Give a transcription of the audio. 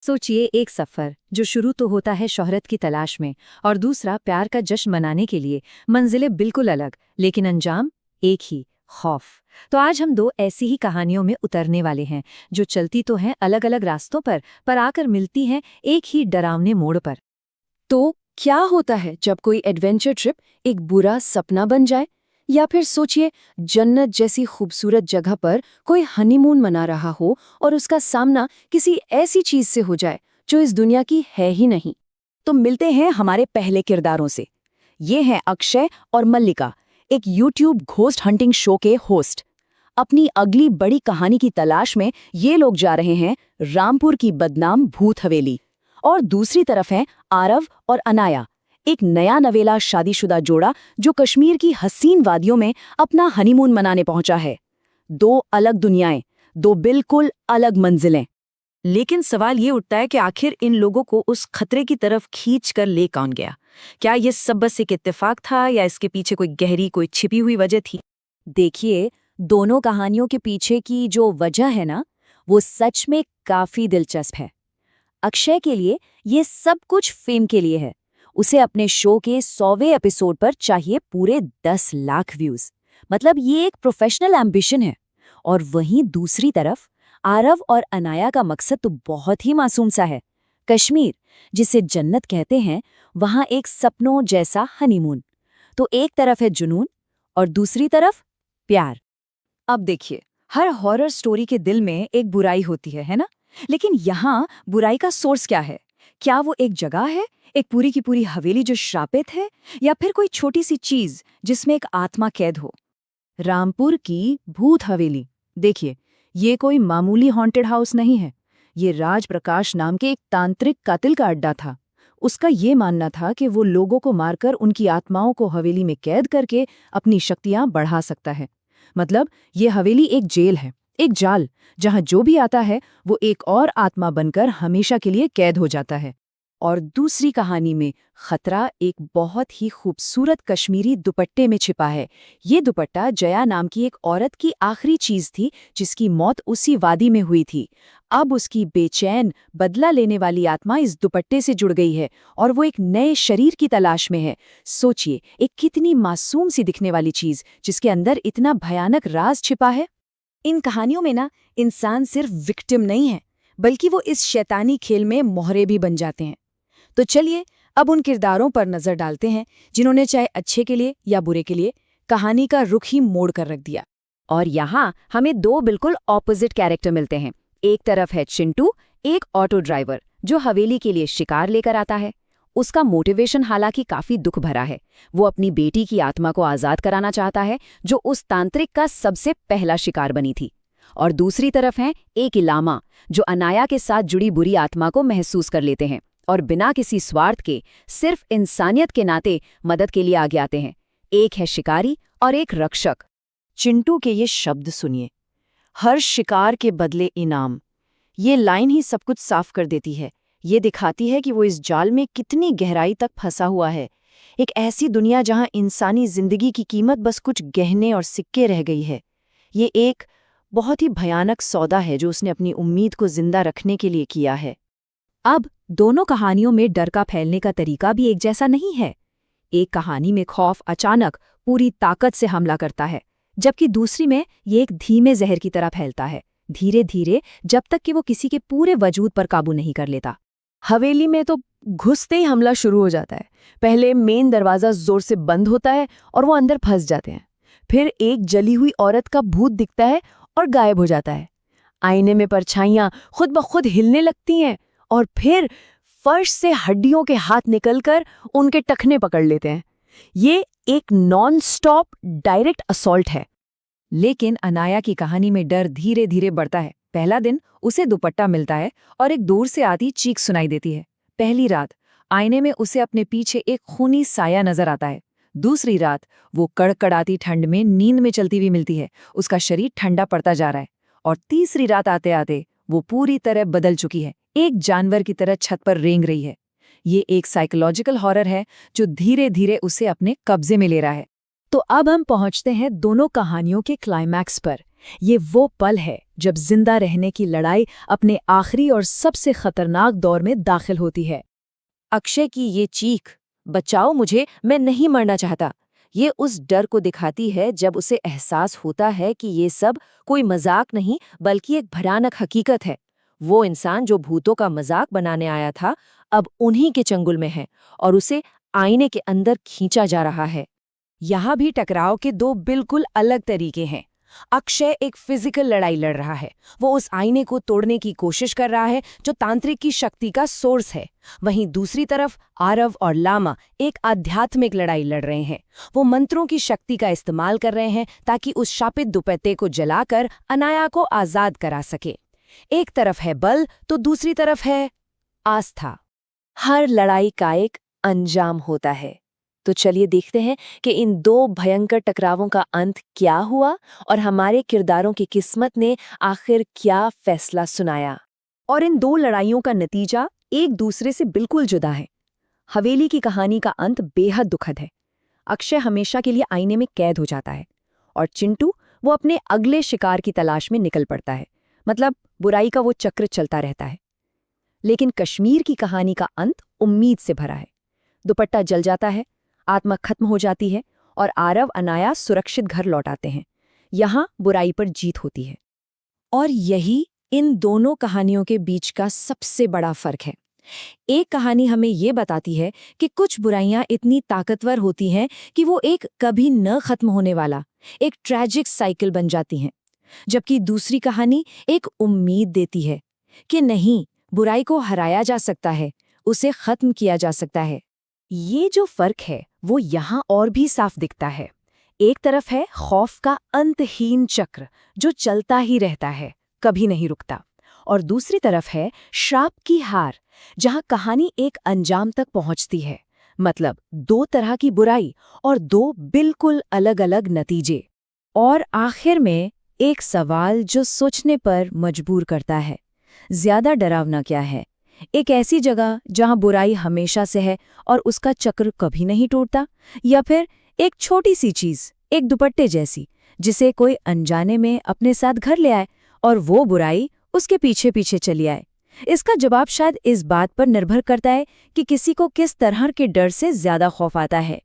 सोचिए, एक सफर जो शुरू तो होता है शोहरत की तलाश में और दूसरा प्यार का जश्न मनाने के लिए। मंजिलें बिल्कुल अलग, लेकिन अंजाम एक ही, खौफ। तो आज हम दो ऐसी ही कहानियों में उतरने वाले हैं जो चलती तो हैं अलग अलग रास्तों पर आकर मिलती हैं एक ही डरावने मोड़ पर। तो क्या होता है जब कोई एडवेंचर ट्रिप एक बुरा सपना बन जाए? या फिर सोचिए, जन्नत जैसी खूबसूरत जगह पर कोई हनीमून मना रहा हो और उसका सामना किसी ऐसी चीज से हो जाए जो इस दुनिया की है ही नहीं। तो मिलते हैं हमारे पहले किरदारों से। ये हैं अक्षय और मल्लिका, एक यूट्यूब घोस्ट हंटिंग शो के होस्ट। अपनी अगली बड़ी कहानी की तलाश में ये लोग जा रहे हैं रामपुर की बदनाम भूत हवेली। और दूसरी तरफ हैं आरव और अनाया, एक नया नवेला शादीशुदा जोड़ा जो कश्मीर की हसीन वादियों में अपना हनीमून मनाने पहुंचा है। दो अलग दुनियाएं, दो बिल्कुल अलग मंजिलें। लेकिन सवाल ये उठता है कि आखिर इन लोगों को उस खतरे की तरफ खींच कर ले कौन गया? क्या ये सब बस एक इत्तेफाक था या इसके पीछे कोई गहरी, कोई छिपी हुई वजह थी? देखिए, दोनों कहानियों के पीछे की जो वजह है ना, वो सच में काफी दिलचस्प है। अक्षय के लिए ये सब कुछ फेम के लिए है। उसे अपने शो के 100वें एपिसोड पर चाहिए पूरे 10 लाख व्यूज। मतलब ये एक प्रोफेशनल एम्बिशन है। और वहीं दूसरी तरफ आरव और अनाया का मकसद तो बहुत ही मासूम सा है। कश्मीर, जिसे जन्नत कहते हैं, वहां एक सपनों जैसा हनीमून। तो एक तरफ है जुनून और दूसरी तरफ प्यार। अब देखिए, हर हॉरर स्टोरी के दिल में एक बुराई होती है ना? लेकिन यहाँ बुराई का सोर्स क्या है? क्या वो एक जगह है, एक पूरी की पूरी हवेली जो श्रापित है, या फिर कोई छोटी सी चीज जिसमें एक आत्मा कैद हो? रामपुर की भूत हवेली, देखिए, ये कोई मामूली हॉन्टेड हाउस नहीं है। ये राज प्रकाश नाम के एक तांत्रिक कातिल का अड्डा था। उसका ये मानना था कि वो लोगों को मारकर उनकी आत्माओं को हवेली में कैद करके अपनी शक्तियां बढ़ा सकता है। मतलब ये हवेली एक जेल है, एक जाल, जहां जो भी आता है वो एक और आत्मा बनकर हमेशा के लिए कैद हो जाता है। और दूसरी कहानी में खतरा एक बहुत ही खूबसूरत कश्मीरी दुपट्टे में छिपा है। ये दुपट्टा जया नाम की एक औरत की आखिरी चीज थी जिसकी मौत उसी वादी में हुई थी। अब उसकी बेचैन, बदला लेने वाली आत्मा इस दुपट्टे से जुड़ गई है और वो एक नए शरीर की तलाश में है। सोचिए, एक कितनी मासूम सी दिखने वाली चीज जिसके अंदर इतना भयानक राज छिपा है। इन कहानियों में ना, इंसान सिर्फ विक्टिम नहीं है, बल्कि वो इस शैतानी खेल में मोहरे भी बन जाते हैं। तो चलिए अब उन किरदारों पर नजर डालते हैं जिन्होंने चाहे अच्छे के लिए या बुरे के लिए कहानी का रुख ही मोड़ कर रख दिया। और यहाँ हमें दो बिल्कुल ऑपोजिट कैरेक्टर मिलते हैं। एक तरफ है चिंटू, एक ऑटो ड्राइवर जो हवेली के लिए शिकार लेकर आता है। उसका मोटिवेशन हालांकि काफी दुख भरा है। वो अपनी बेटी की आत्मा को आजाद कराना चाहता है जो उस तांत्रिक का सबसे पहला शिकार बनी थी। और दूसरी तरफ है एक इलामा जो अनाया के साथ जुड़ी बुरी आत्मा को महसूस कर लेते हैं और बिना किसी स्वार्थ के, सिर्फ इंसानियत के नाते मदद के लिए आगे आते हैं। एक है शिकारी और एक रक्षक। चिंटू के ये शब्द सुनिए, हर शिकार के बदले इनाम। ये लाइन ही सब कुछ साफ कर देती है। ये दिखाती है कि वो इस जाल में कितनी गहराई तक फंसा हुआ है। एक ऐसी दुनिया जहां इंसानी जिंदगी की कीमत बस कुछ गहने और सिक्के रह गई है। ये एक बहुत ही भयानक सौदा है जो उसने अपनी उम्मीद को जिंदा रखने के लिए किया है। अब दोनों कहानियों में डर का फैलने का तरीका भी एक जैसा नहीं है। एक कहानी में खौफ अचानक पूरी ताकत से हमला करता है, जबकि दूसरी में ये एक धीमे जहर की तरह फैलता है, धीरे धीरे, जब तक कि वो किसी के पूरे वजूद पर काबू नहीं कर लेता। हवेली में तो घुसते ही हमला शुरू हो जाता है। पहले मेन दरवाजा जोर से बंद होता है और वो अंदर फंस जाते हैं। फिर एक जली हुई औरत का भूत दिखता है और गायब हो जाता है। आईने में परछाइयां खुद ब खुद हिलने लगती हैं और फिर फर्श से हड्डियों के हाथ निकलकर उनके टखने पकड़ लेते हैं। ये एक नॉन स्टॉप डायरेक्ट असॉल्ट है। लेकिन अनाया की कहानी में डर धीरे धीरे बढ़ता है। पहला दिन उसे दुपट्टा मिलता है और एक दूर से आती चीख सुनाई देती है। पहली रात आईने में उसे अपने पीछे एक खूनी साया नजर आता है। दूसरी रात वो कड़कड़ाती ठंड में नींद में चलती हुई मिलती है। उसका शरीर ठंडा पड़ता जा रहा है। और तीसरी रात आते आते वो पूरी तरह बदल चुकी है, एक जानवर की तरह छत पर रेंग रही है। ये एक साइकोलॉजिकल हॉरर है जो धीरे धीरे उसे अपने कब्जे में ले रहा है। तो अब हम पहुंचते हैं दोनों कहानियों के क्लाइमैक्स पर। ये वो पल है जब जिंदा रहने की लड़ाई अपने आखिरी और सबसे खतरनाक दौर में दाखिल होती है। अक्षय की ये चीख, बचाओ मुझे, मैं नहीं मरना चाहता, ये उस डर को दिखाती है जब उसे एहसास होता है कि ये सब कोई मजाक नहीं बल्कि एक भयानक हकीकत है। वो इंसान जो भूतों का मजाक बनाने आया था अब उन्हीं के चंगुल में है और उसे आईने के अंदर खींचा जा रहा है। यहाँ भी टकराव के दो बिल्कुल अलग तरीके हैं। अक्षय एक फिजिकल लड़ाई लड़ रहा है, वो उस आईने को तोड़ने की कोशिश कर रहा है जो तांत्रिक की शक्ति का सोर्स है। वहीं दूसरी तरफ आरव और लामा एक आध्यात्मिक लड़ाई लड़ रहे हैं। वो मंत्रों की शक्ति का इस्तेमाल कर रहे हैं ताकि उस शापित दुपट्टे को जलाकर अनाया को आजाद करा सके। एक तरफ है बल तो दूसरी तरफ है आस्था। हर लड़ाई का एक अंजाम होता है, तो चलिए देखते हैं कि इन दो भयंकर टकरावों का अंत क्या हुआ और हमारे किरदारों की किस्मत ने आखिर क्या फैसला सुनाया। और इन दो लड़ाइयों का नतीजा एक दूसरे से बिल्कुल जुदा है। हवेली की कहानी का अंत बेहद दुखद है। अक्षय हमेशा के लिए आईने में कैद हो जाता है और चिंटू वो अपने अगले शिकार की तलाश में निकल पड़ता है। मतलब बुराई का वो चक्र चलता रहता है। लेकिन कश्मीर की कहानी का अंत उम्मीद से भरा है। दुपट्टा जल जाता है, आत्मा खत्म हो जाती है और आरव अनाया सुरक्षित घर लौट आते हैं। यहाँ बुराई पर जीत होती है। और यही इन दोनों कहानियों के बीच का सबसे बड़ा फर्क है। एक कहानी हमें ये बताती है कि कुछ बुराइयां इतनी ताकतवर होती हैं कि वो एक कभी न खत्म होने वाला एक ट्रैजिक साइकिल बन जाती हैं, जबकि दूसरी कहानी एक उम्मीद देती है कि नहीं, बुराई को हराया जा सकता है, उसे खत्म किया जा सकता है। ये जो फर्क है वो यहाँ और भी साफ दिखता है। एक तरफ है खौफ का अंतहीन चक्र जो चलता ही रहता है, कभी नहीं रुकता, और दूसरी तरफ है श्राप की हार, जहाँ कहानी एक अंजाम तक पहुँचती है। मतलब दो तरह की बुराई और दो बिल्कुल अलग अलग नतीजे। और आखिर में एक सवाल जो सोचने पर मजबूर करता है, ज्यादा डरावना क्या है? एक ऐसी जगह जहां बुराई हमेशा से है और उसका चक्र कभी नहीं टूटता, या फिर एक छोटी सी चीज, एक दुपट्टे जैसी, जिसे कोई अनजाने में अपने साथ घर ले आए और वो बुराई उसके पीछे पीछे चली आए? इसका जवाब शायद इस बात पर निर्भर करता है कि किसी को किस तरह के डर से ज्यादा खौफ आता है।